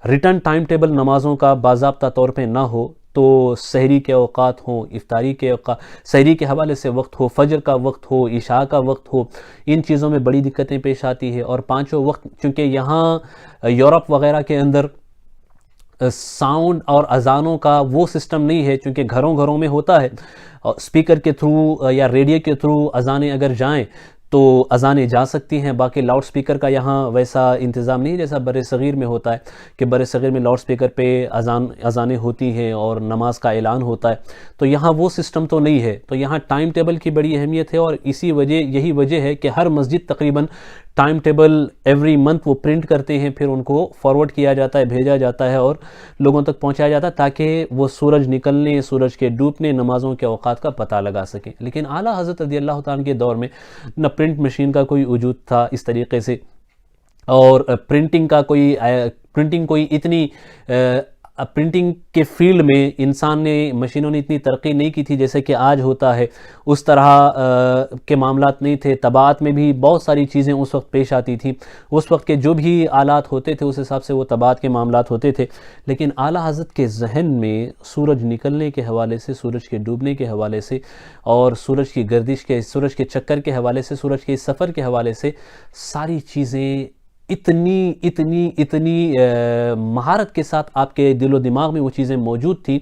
ریٹن ٹائم ٹیبل نمازوں کا باضابطہ طور پہ نہ ہو، تو سحری کے اوقات ہوں، افطاری کے اوقات، سحری کے حوالے سے وقت ہو، فجر کا وقت ہو، عشاء کا وقت ہو، ان چیزوں میں بڑی دقتیں پیش آتی ہے۔ اور پانچوں وقت، چونکہ یہاں یورپ وغیرہ کے اندر ساؤنڈ اور اذانوں کا وہ سسٹم نہیں ہے، چونکہ گھروں گھروں میں ہوتا ہے، اسپیکر کے تھرو یا ریڈیو کے تھرو اذانیں اگر جائیں تو اذانیں جا سکتی ہیں، باقی لاؤڈ سپیکر کا یہاں ویسا انتظام نہیں جیسا بر صغیر میں ہوتا ہے کہ بر صغیر میں لاؤڈ سپیکر پہ اذانیں ہوتی ہیں اور نماز کا اعلان ہوتا ہے، تو یہاں وہ سسٹم تو نہیں ہے۔ تو یہاں ٹائم ٹیبل کی بڑی اہمیت ہے، اور یہی وجہ ہے کہ ہر مسجد تقریباً ٹائم ٹیبل ایوری منتھ وہ پرنٹ کرتے ہیں، پھر ان کو فارورڈ کیا جاتا ہے، بھیجا جاتا ہے اور لوگوں تک پہنچایا جاتا ہے تاکہ وہ سورج نکلنے، سورج کے ڈوبنے، نمازوں کے اوقات کا پتہ لگا سکیں. لیکن اعلیٰ حضرت رضی اللہ تعالیٰ کے دور میں نہ پرنٹ مشین کا کوئی وجود تھا اس طریقے سے، اور پرنٹنگ کوئی اتنی پرنٹنگ کے فیلڈ میں مشینوں نے اتنی ترقی نہیں کی تھی جیسے کہ آج ہوتا ہے. اس طرح کے معاملات نہیں تھے. طباعت میں بھی بہت ساری چیزیں اس وقت پیش آتی تھیں. اس وقت کے جو بھی آلات ہوتے تھے اس حساب سے وہ طباعت کے معاملات ہوتے تھے. لیکن اعلیٰ حضرت کے ذہن میں سورج نکلنے کے حوالے سے، سورج کے ڈوبنے کے حوالے سے، اور سورج کی گردش کے، سورج کے چکر کے حوالے سے، سورج کے سفر کے حوالے سے ساری چیزیں اتنی مہارت کے ساتھ آپ کے دل و دماغ میں وہ چیزیں موجود تھی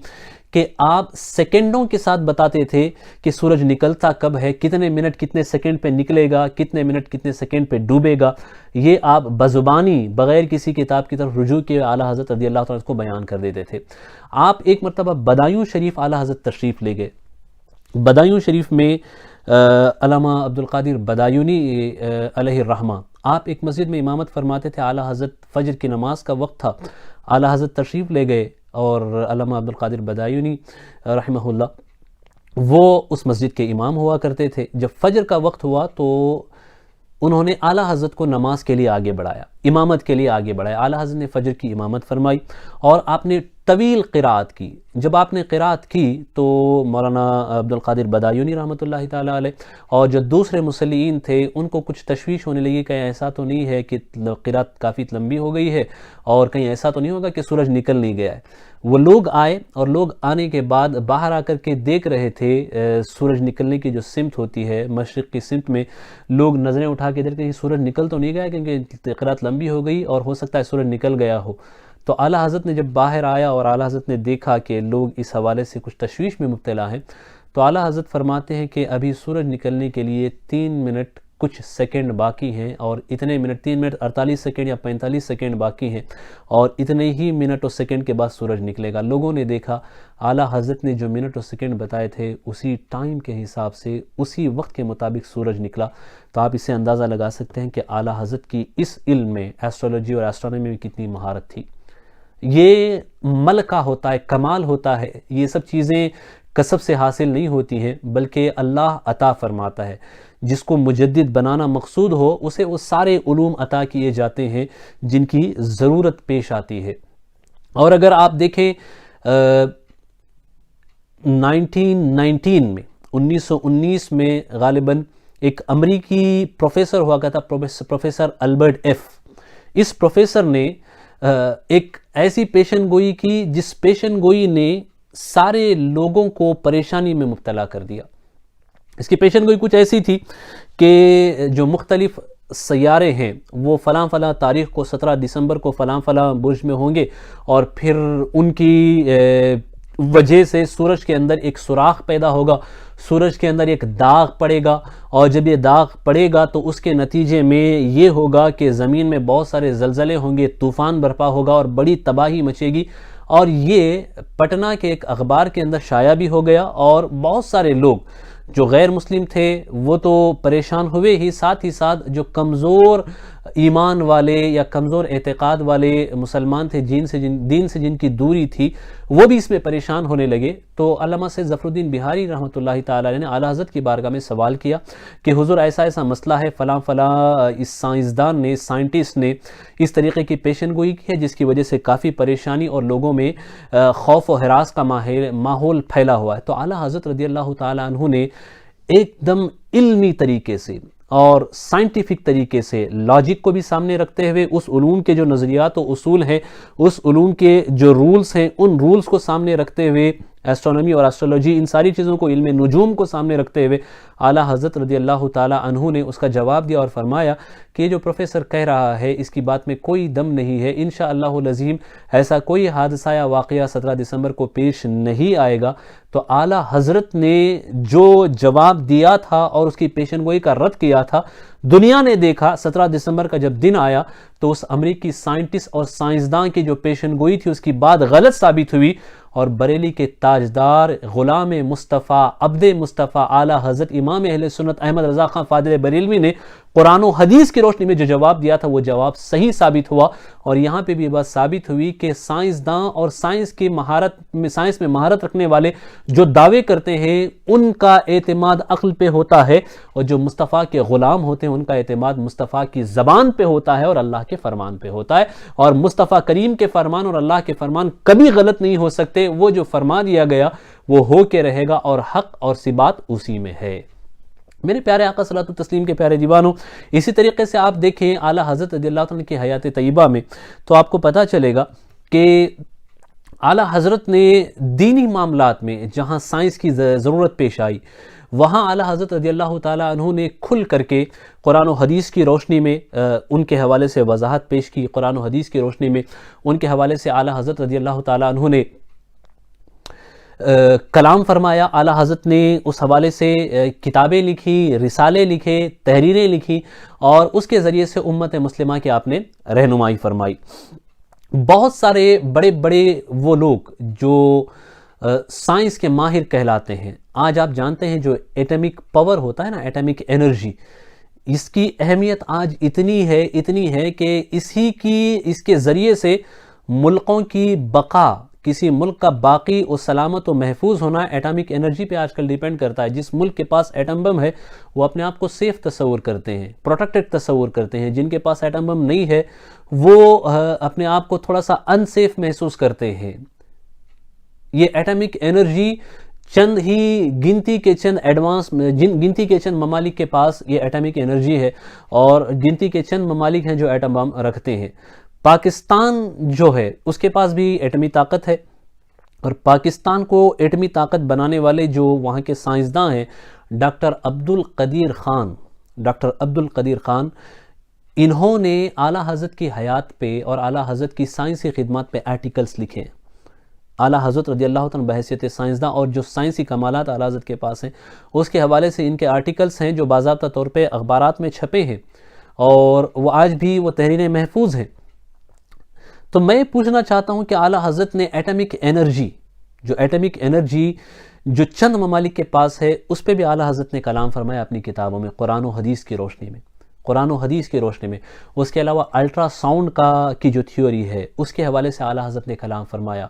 کہ آپ سیکنڈوں کے ساتھ بتاتے تھے کہ سورج نکلتا کب ہے، کتنے منٹ کتنے سیکنڈ پہ نکلے گا، کتنے منٹ کتنے سیکنڈ پہ ڈوبے گا. یہ آپ بزبانی بغیر کسی کتاب کی طرف رجوع کے اعلیٰ حضرت رضی اللہ تعالیٰ کو بیان کر دیتے تھے. آپ ایک مرتبہ بدایوں شریف اعلیٰ حضرت تشریف لے گئے. بدایوں شریف میں علامہ عبدالقادر بدایونی علیہ الرحمہ آپ ایک مسجد میں امامت فرماتے تھے. اعلیٰ حضرت فجر کی نماز کا وقت تھا، اعلیٰ حضرت تشریف لے گئے اور علامہ عبدالقادر بدایونی رحمہ اللہ وہ اس مسجد کے امام ہوا کرتے تھے. جب فجر کا وقت ہوا تو انہوں نے اعلیٰ حضرت کو نماز کے لیے آگے بڑھایا، امامت کے لیے آگے بڑھایا. اعلیٰ حضرت نے فجر کی امامت فرمائی اور آپ نے طویل قرات کی. جب آپ نے قرات کی تو مولانا عبدالقادر بدایونی رحمۃ اللہ تعالیٰ علیہ اور جو دوسرے مصلیین تھے ان کو کچھ تشویش ہونے لگی، کہیں ایسا تو نہیں ہے کہ قرات کافی لمبی ہو گئی ہے اور کہیں ایسا تو نہیں ہوگا کہ سورج نکل نہیں گیا ہے. وہ لوگ آئے اور لوگ آنے کے بعد باہر آ کر کے دیکھ رہے تھے سورج نکلنے کی جو سمت ہوتی ہے مشرق کی سمت میں، لوگ نظریں اٹھا کے دیکھتے ہیں سورج نکل تو نہیں گیا کیونکہ قرات لمبی ہو گئی اور ہو سکتا ہے سورج نکل گیا ہو. تو اعلیٰ حضرت نے جب باہر آیا اور اعلیٰ حضرت نے دیکھا کہ لوگ اس حوالے سے کچھ تشویش میں مبتلا ہیں تو اعلیٰ حضرت فرماتے ہیں کہ ابھی سورج نکلنے کے لیے 3 منٹ کچھ سیکنڈ باقی ہیں، اور اتنے منٹ 3 منٹ 48 سیکنڈ یا 45 سیکنڈ باقی ہیں اور اتنے ہی منٹ اور سیکنڈ کے بعد سورج نکلے گا. لوگوں نے دیکھا اعلیٰ حضرت نے جو منٹ اور سیکنڈ بتائے تھے اسی ٹائم کے حساب سے اسی وقت کے مطابق سورج نکلا. تو آپ اسے اندازہ لگا سکتے ہیں کہ اعلیٰ حضرت کی اس علم میں، ایسٹرولوجی اور ایسٹرونومی میں کتنی مہارت تھی. یہ ملکہ ہوتا ہے، کمال ہوتا ہے. یہ سب چیزیں کسب سے حاصل نہیں ہوتی ہیں بلکہ اللہ عطا فرماتا ہے. جس کو مجدد بنانا مقصود ہو اسے وہ سارے علوم عطا کیے جاتے ہیں جن کی ضرورت پیش آتی ہے. اور اگر آپ دیکھیں 1919 میں 1919 میں غالباً ایک امریکی پروفیسر ہوا کرتا پروفیسر البرٹ ایف. اس پروفیسر نے ایک ایسی پیشن گوئی کی جس پیشن گوئی نے سارے لوگوں کو پریشانی میں مبتلا کر دیا. اس کی پیشن گوئی کچھ ایسی تھی کہ جو مختلف سیارے ہیں وہ فلاں فلاں تاریخ کو 17 دسمبر کو فلاں فلاں برج میں ہوں گے اور پھر ان کی وجہ سے سورج کے اندر ایک سوراخ پیدا ہوگا، سورج کے اندر ایک داغ پڑے گا، اور جب یہ داغ پڑے گا تو اس کے نتیجے میں یہ ہوگا کہ زمین میں بہت سارے زلزلے ہوں گے، طوفان برپا ہوگا اور بڑی تباہی مچے گی. اور یہ پٹنہ کے ایک اخبار کے اندر شائع بھی ہو گیا اور بہت سارے لوگ جو غیر مسلم تھے وہ تو پریشان ہوئے ہی، ساتھ جو کمزور ایمان والے یا کمزور اعتقاد والے مسلمان تھے، دین سے جن کی دوری تھی وہ بھی اس میں پریشان ہونے لگے. تو علامہ سید ظفر الدین بہاری رحمۃ اللہ تعالیٰ نے اعلیٰ حضرت کی بارگاہ میں سوال کیا کہ حضور ایسا مسئلہ ہے، فلاں اس سائنسدان نے، سائنٹسٹ نے اس طریقے کی پیشن گوئی کی ہے جس کی وجہ سے کافی پریشانی اور لوگوں میں خوف و ہراس کا ماحول پھیلا ہوا ہے. تو اعلیٰ حضرت رضی اللہ تعالیٰ عنہ نے ایک دم علمی طریقے سے اور سائنٹیفک طریقے سے لاجک کو بھی سامنے رکھتے ہوئے، اس علوم کے جو نظریات و اصول ہیں، اس علوم کے جو رولز ہیں، ان رولز کو سامنے رکھتے ہوئے، ایسٹرونومی اور ایسٹرولوجی ان ساری چیزوں کو، علم نجوم کو سامنے رکھتے ہوئے اعلیٰ حضرت رضی اللہ تعالیٰ عنہ نے اس کا جواب دیا اور فرمایا کہ یہ جو پروفیسر کہہ رہا ہے اس کی بات میں کوئی دم نہیں ہے. انشاءاللہ العظیم ایسا کوئی حادثہ یا واقعہ 17 دسمبر کو پیش نہیں آئے گا. تو اعلیٰ حضرت نے جو جواب دیا تھا اور اس کی پیشن گوئی کا رد کیا تھا، دنیا نے دیکھا. 17 دسمبر کا جب دن آیا تو اس امریکی سائنٹسٹ اور سائنسدان کی جو پیشن گوئی تھی اس کی بات غلط ثابت ہوئی، اور بریلی کے تاجدار غلام مصطفیٰ عبد مصطفیٰ اعلیٰ حضرت امام اہل سنت احمد رضا خان فاضل بریلوی نے قرآن و حدیث کی روشنی میں جو جواب دیا تھا وہ جواب صحیح ثابت ہوا، اور یہاں پہ بھی یہ بات ثابت ہوئی کہ سائنسداں اور سائنس میں مہارت رکھنے والے جو دعوے کرتے ہیں ان کا اعتماد عقل پہ ہوتا ہے، اور جو مصطفیٰ کے غلام ہوتے ہیں ان کا اعتماد مصطفیٰ کی زبان پہ ہوتا ہے اور اللہ کے فرمان پہ ہوتا ہے، اور مصطفیٰ کریم کے فرمان اور اللہ کے فرمان کبھی غلط نہیں ہو سکتے، وہ جو فرما دیا گیا وہ ہو کے رہے گا، اور حق اور ثبات اسی میں ہے۔ میرے پیارے آقا صلی اللہ علیہ وسلم کے پیارے دیوانوں، اسی طریقے سے آپ دیکھیں اعلیٰ حضرت رضی اللہ عنہ کی حیات طیبہ میں تو آپ کو پتہ چلے گا کہ اعلیٰ حضرت نے دینی معاملات میں جہاں سائنس کی ضرورت پیش آئی وہاں اعلیٰ حضرت رضی اللہ تعالیٰ عنہ نے کھل کر کے قرآن و حدیث کی روشنی میں ان کے حوالے سے وضاحت پیش کی، قرآن و حدیث کی روشنی میں ان کے حوالے سے اعلیٰ حضرت رضی اللہ تعالیٰ عنہ نے کلام فرمایا، اعلیٰ حضرت نے اس حوالے سے کتابیں لکھی، رسالے لکھے، تحریریں لکھی، اور اس کے ذریعے سے امت مسلمہ کی آپ نے رہنمائی فرمائی۔ بہت سارے بڑے بڑے وہ لوگ جو سائنس کے ماہر کہلاتے ہیں، آج آپ جانتے ہیں جو ایٹمک پاور ہوتا ہے نا، ایٹمک انرجی، اس کی اہمیت آج اتنی ہے کہ اس کے ذریعے سے ملکوں کی بقا، کسی ملک کا باقی و سلامت و محفوظ ہونا ایٹمک انرجی پہ آج کل ڈیپینڈ کرتا ہے۔ جس ملک کے پاس ایٹم بم ہے وہ اپنے آپ کو سیف تصور کرتے ہیں، پروٹیکٹڈ تصور کرتے ہیں، جن کے پاس ایٹم بم نہیں ہے وہ اپنے آپ کو تھوڑا سا انسیف محسوس کرتے ہیں۔ یہ ایٹمک انرجی چند ہی گنتی کے چند ممالک کے پاس یہ ایٹمک انرجی ہے، اور گنتی کے چند ممالک ہیں جو ایٹم بم رکھتے ہیں۔ پاکستان جو ہے اس کے پاس بھی ایٹمی طاقت ہے، اور پاکستان کو ایٹمی طاقت بنانے والے جو وہاں کے سائنسداں ہیں ڈاکٹر عبد القدیر خان، انہوں نے اعلیٰ حضرت کی حیات پہ اور اعلیٰ حضرت کی سائنسی خدمات پہ آرٹیکلز لکھے ہیں۔ اعلیٰ حضرت رضی اللہ عنہ بحیثیت سائنسداں اور جو سائنسی کمالات اعلیٰ حضرت کے پاس ہیں اس کے حوالے سے ان کے آرٹیکلز ہیں جو باضابطہ طور پہ اخبارات میں چھپے ہیں، اور وہ آج بھی وہ تحریریں محفوظ ہیں۔ تو میں پوچھنا چاہتا ہوں کہ اعلیٰ حضرت نے ایٹمک انرجی جو چند ممالک کے پاس ہے اس پہ بھی اعلیٰ حضرت نے کلام فرمایا اپنی کتابوں میں، قرآن و حدیث کی روشنی میں۔ اس کے علاوہ الٹرا ساؤنڈ کی جو تھیوری ہے اس کے حوالے سے اعلیٰ حضرت نے کلام فرمایا،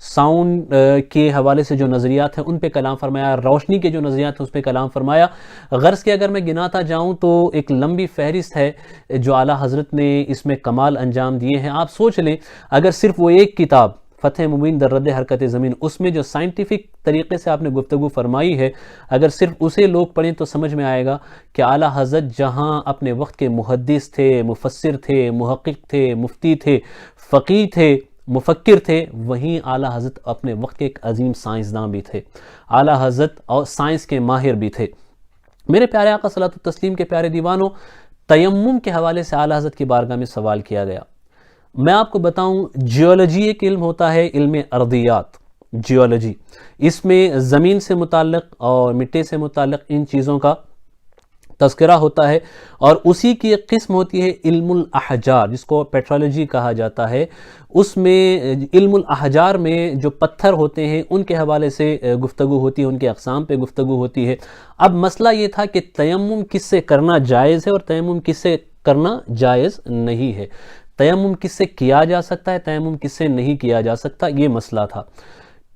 ساؤنڈ کے حوالے سے جو نظریات ہیں ان پہ کلام فرمایا، روشنی کے جو نظریات ہیں اس پہ کلام فرمایا۔ غرض کہ اگر میں گناتا جاؤں تو ایک لمبی فہرست ہے جو اعلیٰ حضرت نے اس میں کمال انجام دیے ہیں۔ آپ سوچ لیں اگر صرف وہ ایک کتاب فتح مبین در رد حرکت زمین، اس میں جو سائنٹیفک طریقے سے آپ نے گفتگو فرمائی ہے، اگر صرف اسے لوگ پڑھیں تو سمجھ میں آئے گا کہ اعلیٰ حضرت جہاں اپنے وقت کے محدث تھے، مفسر تھے، محقق تھے، مفتی تھے، فقیہ تھے، مفکر تھے، وہیں اعلیٰ حضرت اپنے وقت کے ایک عظیم سائنسداں بھی تھے، اعلیٰ حضرت اور سائنس کے ماہر بھی تھے۔ میرے پیارے آقا صلی اللہ علیہ وسلم کے پیارے دیوانوں، تیمم کے حوالے سے اعلیٰ حضرت کی بارگاہ میں سوال کیا گیا۔ میں آپ کو بتاؤں، جیولوجی ایک علم ہوتا ہے، علم ارضیات، جیولوجی، اس میں زمین سے متعلق اور مٹی سے متعلق ان چیزوں کا تذکرہ ہوتا ہے، اور اسی کی ایک قسم ہوتی ہے علم الاحجار جس کو پیٹرولوجی کہا جاتا ہے۔ اس میں علم الاحجار میں جو پتھر ہوتے ہیں ان کے حوالے سے گفتگو ہوتی ہے، ان کے اقسام پہ گفتگو ہوتی ہے۔ اب مسئلہ یہ تھا کہ تیمم کس سے کرنا جائز ہے اور تیمم کس سے کرنا جائز نہیں ہے، تیمم کس سے کیا جا سکتا ہے، تیمم کس سے نہیں کیا جا سکتا، یہ مسئلہ تھا۔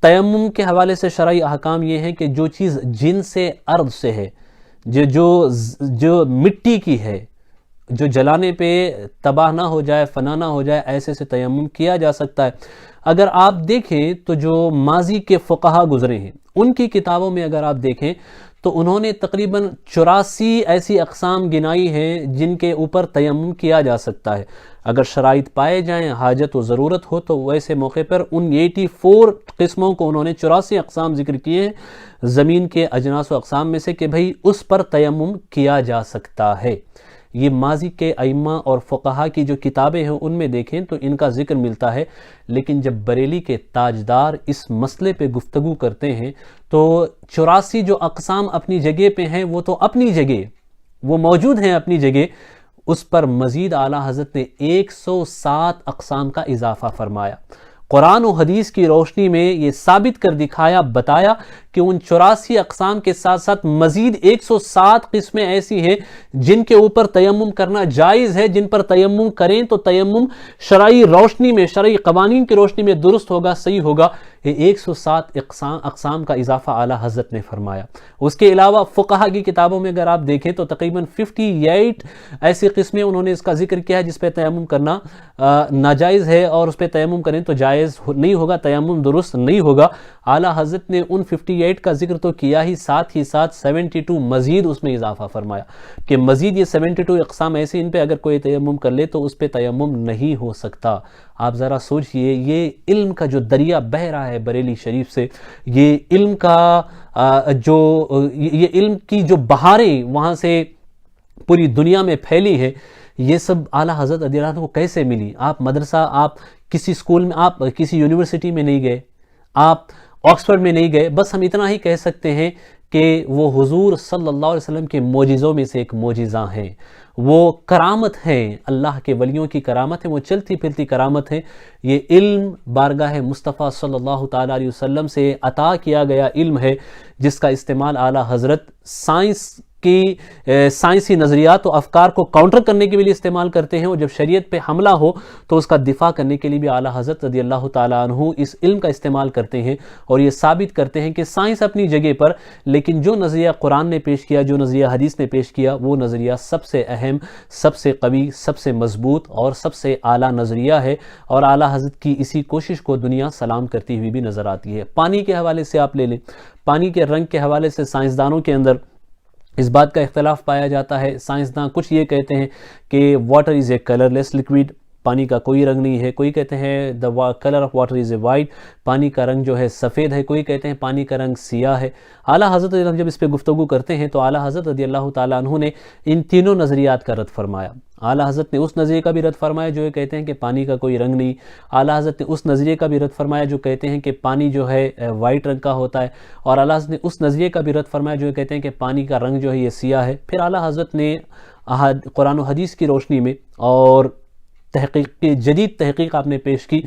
تیمم کے حوالے سے شرعی احکام یہ ہے کہ جو چیز جنس ارض سے ہے، جو مٹی کی ہے، جو جلانے پہ تباہ نہ ہو جائے، فنا نہ ہو جائے، ایسے سے تیمم کیا جا سکتا ہے۔ اگر آپ دیکھیں تو جو ماضی کے فقہا گزرے ہیں ان کی کتابوں میں اگر آپ دیکھیں تو انہوں نے تقریباً 84 ایسی اقسام گنائی ہیں جن کے اوپر تیمم کیا جا سکتا ہے۔ اگر شرائط پائے جائیں، حاجت و ضرورت ہو، تو ویسے موقع پر ان 84 قسموں کو انہوں نے 84 اقسام ذکر کیے ہیں زمین کے اجناس و اقسام میں سے کہ بھئی اس پر تیمم کیا جا سکتا ہے۔ یہ ماضی کے ائمہ اور فقہا کی جو کتابیں ہیں ان میں دیکھیں تو ان کا ذکر ملتا ہے، لیکن جب بریلی کے تاجدار اس مسئلے پہ گفتگو کرتے ہیں تو 84 جو اقسام اپنی جگہ پہ ہیں وہ تو اپنی جگہ وہ موجود ہیں اپنی جگہ، اس پر مزید اعلیٰ حضرت نے 107 اقسام کا اضافہ فرمایا۔ قرآن و حدیث کی روشنی میں یہ ثابت کر دکھایا، بتایا کہ ان 84 اقسام کے ساتھ ساتھ مزید 107 قسمیں ایسی ہیں جن کے اوپر تیمم کرنا جائز ہے، جن پر تیمم کریں تو تیمم شرعی روشنی میں، شرعی قوانین کی روشنی میں درست ہوگا، صحیح ہوگا۔ یہ 107 اقسام کا اضافہ اعلیٰ حضرت نے فرمایا۔ اس کے علاوہ فقہا کی کتابوں میں اگر آپ دیکھیں تو تقریباً 58 ایسی قسمیں انہوں نے اس کا ذکر کیا ہے جس پہ تیمم کرنا ناجائز ہے، اور اس پہ تیمم کریں تو جائز نہیں ہوگا، تیمم درست نہیں ہوگا۔ اعلیٰ حضرت نے ان 58 کا ذکر تو کیا ہی، ساتھ 72 مزید اس میں اضافہ فرمایا کہ مزید یہ 72 اقسام ایسے ان پہ اگر کوئی تیمم کر لے تو اس پہ تیمم نہیں ہو سکتا۔ آپ ذرا سوچئے، یہ علم کا جو دریا بہ رہا ہے بریلی شریف سے، یہ علم کا یہ علم کی جو بہاریں وہاں سے پوری دنیا میں پھیلی ہے، یہ سب اعلیٰ حضرت رضی اللہ عنہ کو کیسے ملی؟ آپ مدرسہ، آپ کسی اسکول میں، آپ کسی یونیورسٹی میں نہیں گئے، آپ آکسفورڈ میں نہیں گئے، بس ہم اتنا ہی کہہ سکتے ہیں کہ وہ حضور صلی اللہ علیہ وسلم کے معجزوں میں سے ایک معجزہ ہیں، وہ کرامت ہیں، اللہ کے ولیوں کی کرامت ہے، وہ چلتی پھرتی کرامت ہے۔ یہ علم بارگاہ مصطفیٰ صلی اللہ تعالیٰ علیہ وسلم سے عطا کیا گیا علم ہے، جس کا استعمال اعلیٰ حضرت سائنسی نظریات و افکار کو کاؤنٹر کرنے کے لیے استعمال کرتے ہیں، اور جب شریعت پہ حملہ ہو تو اس کا دفاع کرنے کے لیے بھی اعلیٰ حضرت رضی اللہ تعالیٰ عنہ اس علم کا استعمال کرتے ہیں، اور یہ ثابت کرتے ہیں کہ سائنس اپنی جگہ پر، لیکن جو نظریہ قرآن نے پیش کیا، جو نظریہ حدیث نے پیش کیا، وہ نظریہ سب سے اہم، سب سے قوی، سب سے مضبوط اور سب سے اعلیٰ نظریہ ہے، اور اعلیٰ حضرت کی اسی کوشش کو دنیا سلام کرتی ہوئی بھی نظر آتی ہے۔ پانی کے حوالے سے آپ لے لیں، پانی کے رنگ کے حوالے سے سائنسدانوں کے اندر اس بات کا اختلاف پایا جاتا ہے۔ سائنسداں کچھ یہ کہتے ہیں کہ water is a colour less liquid, پانی کا کوئی رنگ نہیں ہے، کوئی کہتے ہیں the color of water is a white، پانی کا رنگ جو ہے سفید ہے، کوئی کہتے ہیں پانی کا رنگ سیاہ ہے۔ اعلیٰ حضرت جب اس پہ گفتگو کرتے ہیں تو اعلیٰ حضرت رضی اللہ تعالیٰ عنہ نے ان تینوں نظریات کا رد فرمایا۔ اعلیٰ حضرت نے اس نظریے کا بھی رد فرمایا جو یہ کہتے ہیں کہ پانی کا کوئی رنگ نہیں، اعلیٰ حضرت نے اس نظریے کا بھی رد فرمایا جو کہتے ہیں کہ پانی جو ہے وائٹ رنگ کا ہوتا ہے، اور اعلیٰ حضرت نے اس نظریے کا بھی رد فرمایا جو یہ کہتے ہیں کہ پانی کا رنگ جو ہے یہ سیاہ ہے۔ پھر اعلیٰ حضرت نے قرآن و حدیث کی روشنی میں اور جدید تحقیق آپ نے پیش کی،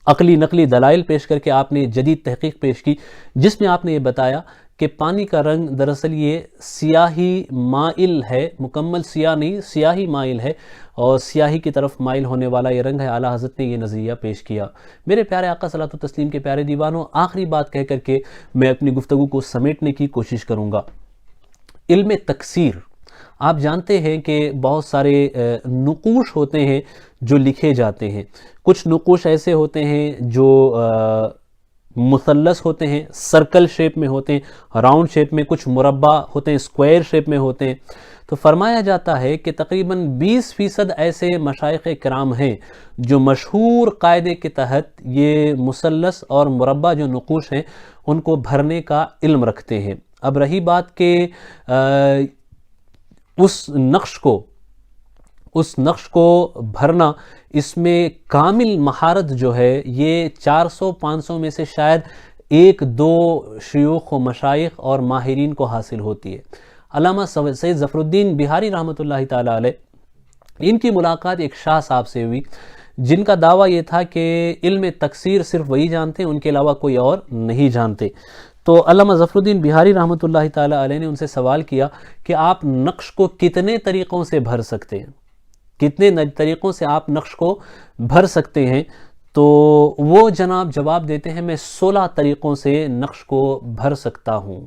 عقلی نقلی دلائل پیش کر کے آپ نے جدید تحقیق پیش کی، جس میں آپ نے یہ بتایا کہ پانی کا رنگ دراصل یہ سیاہی مائل ہے، مکمل سیاہ نہیں، سیاہی مائل ہے، اور سیاہی کی طرف مائل ہونے والا یہ رنگ ہے۔ اعلیٰ حضرت نے یہ نظریہ پیش کیا۔ میرے پیارے آقا صلاۃ و تسلیم کے پیارے دیوانوں، آخری بات کہہ کر کے میں اپنی گفتگو کو سمیٹنے کی کوشش کروں گا۔ علم تکثیر، آپ جانتے ہیں کہ بہت سارے نقوش ہوتے ہیں جو لکھے جاتے ہیں، کچھ نقوش ایسے ہوتے ہیں جو مثلث ہوتے ہیں، سرکل شیپ میں ہوتے ہیں، راؤنڈ شیپ میں، کچھ مربع ہوتے ہیں، اسکوائر شیپ میں ہوتے ہیں۔ تو فرمایا جاتا ہے کہ تقریباً 20% ایسے مشائخ کرام ہیں جو مشہور قاعدے کے تحت یہ مثلث اور مربع جو نقوش ہیں ان کو بھرنے کا علم رکھتے ہیں۔ اب رہی بات کہ اس نقش کو بھرنا، اس میں کامل مہارت جو ہے یہ 400-500 میں سے شاید 1-2 شیوخ و مشائخ اور ماہرین کو حاصل ہوتی ہے۔ علامہ سید ظفر الدین بہاری رحمۃ اللہ تعالیٰ علیہ، ان کی ملاقات ایک شاہ صاحب سے ہوئی جن کا دعویٰ یہ تھا کہ علم تکثیر صرف وہی جانتے ہیں، ان کے علاوہ کوئی اور نہیں جانتے۔ تو علامہ ظفر الدین بہاری رحمۃ اللہ تعالیٰ علیہ نے ان سے سوال کیا کہ آپ نقش کو کتنے طریقوں سے بھر سکتے ہیں، کتنے طریقوں سے آپ نقش کو بھر سکتے ہیں؟ تو وہ جناب جواب دیتے ہیں میں 16 طریقوں سے نقش کو بھر سکتا ہوں،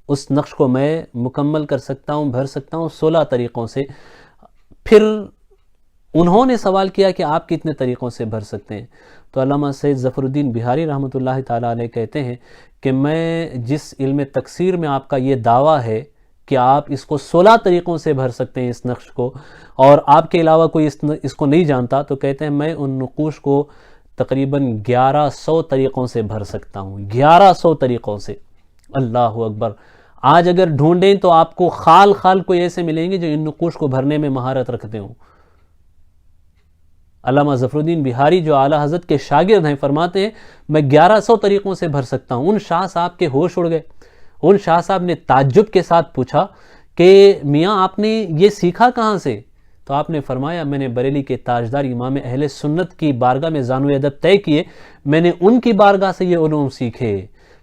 اس نقش کو میں مکمل کر سکتا ہوں، بھر سکتا ہوں 16 طریقوں سے۔ پھر انہوں نے سوال کیا کہ آپ کتنے طریقوں سے بھر سکتے ہیں؟ تو علامہ سید ظفر الدین بہاری رحمۃ اللہ تعالیٰ علیہ کہتے ہیں کہ میں جس علم تکثیر میں آپ کا یہ دعویٰ ہے کہ آپ اس کو 16 طریقوں سے بھر سکتے ہیں اس نقش کو، اور آپ کے علاوہ کوئی اس کو نہیں جانتا، تو کہتے ہیں میں ان نقوش کو تقریباً 1100 طریقوں سے بھر سکتا ہوں، 1100 طریقوں سے۔ اللہ اکبر! آج اگر ڈھونڈیں تو آپ کو خال کوئی ایسے ملیں گے جو ان نقوش کو بھرنے میں مہارت رکھتے ہوں۔ علامہ ظفر الدین بہاری جو اعلیٰ حضرت کے شاگرد ہیں فرماتے ہیں میں 1100 طریقوں سے بھر سکتا ہوں۔ ان شاہ صاحب کے ہوش اڑ گئے، ان شاہ صاحب نے تعجب کے ساتھ پوچھا کہ میاں آپ نے یہ سیکھا کہاں سے؟ تو آپ نے فرمایا میں نے بریلی کے تاجدار امام اہل سنت کی بارگاہ میں زانو ادب طے کیے، میں نے ان کی بارگاہ سے یہ علوم سیکھے۔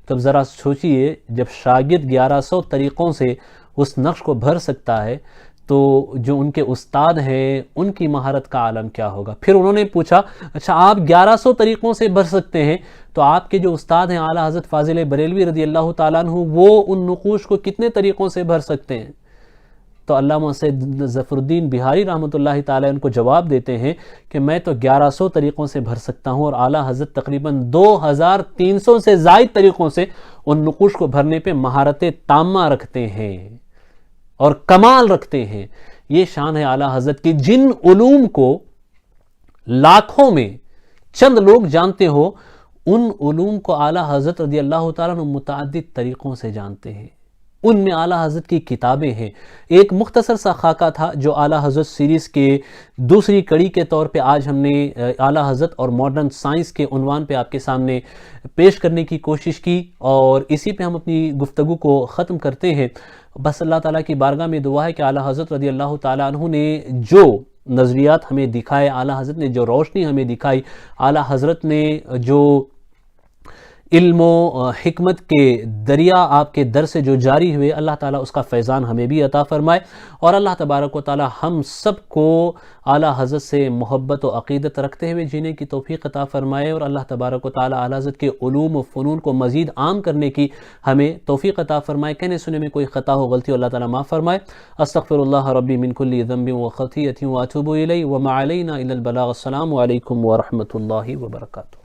تب ذرا سوچئے جب شاگرد 1100 طریقوں سے اس نقش کو بھر سکتا ہے تو جو ان کے استاد ہیں ان کی مہارت کا عالم کیا ہوگا۔ پھر انہوں نے پوچھا اچھا آپ 1100 طریقوں سے بھر سکتے ہیں تو آپ کے جو استاد ہیں اعلیٰ حضرت فاضل بریلوی رضی اللہ تعالیٰ عنہ وہ ان نقوش کو کتنے طریقوں سے بھر سکتے ہیں؟ تو علامہ سید ظفر الدین بہاری رحمۃ اللہ تعالیٰ ان کو جواب دیتے ہیں کہ میں تو 1100 طریقوں سے بھر سکتا ہوں اور اعلیٰ حضرت تقریباً 2300 سے زائد طریقوں سے ان نقوش کو بھرنے پہ مہارت تامہ رکھتے ہیں اور کمال رکھتے ہیں۔ یہ شان ہے اعلیٰ حضرت کی، جن علوم کو لاکھوں میں چند لوگ جانتے ہو ان علوم کو اعلیٰ حضرت رضی اللہ تعالیٰ عنہ متعدد طریقوں سے جانتے ہیں۔ ان میں اعلیٰ حضرت کی کتابیں ہیں۔ ایک مختصر سا خاکہ تھا جو اعلیٰ حضرت سیریز کے دوسری کڑی کے طور پہ آج ہم نے اعلیٰ حضرت اور ماڈرن سائنس کے عنوان پہ آپ کے سامنے پیش کرنے کی کوشش کی، اور اسی پہ ہم اپنی گفتگو کو ختم کرتے ہیں۔ بس اللہ تعالیٰ کی بارگاہ میں دعا ہے کہ اعلیٰ حضرت رضی اللہ تعالیٰ عنہ نے جو نظریات ہمیں دکھائے، اعلیٰ حضرت نے جو روشنی ہمیں دکھائی، اعلیٰ حضرت نے جو علم و حکمت کے دریا آپ کے در سے جو جاری ہوئے، اللہ تعالیٰ اس کا فیضان ہمیں بھی عطا فرمائے، اور اللہ تبارک و تعالیٰ ہم سب کو اعلیٰ حضرت سے محبت و عقیدت رکھتے ہوئے جینے کی توفیق عطا فرمائے، اور اللہ تبارک و تعالیٰ اعلیٰ حضرت کے علوم و فنون کو مزید عام کرنے کی ہمیں توفیق عطا فرمائے۔ کہنے سنے میں کوئی خطا ہو، غلطی ہو، اللہ تعالیٰ معاف فرمائے۔ استغفر اللہ ربی من کل ذنب و خطیئۃ واتوب الیہ وما علینا الا البلاغ۔ السلام علیکم ورحمۃ اللہ وبرکاتہ۔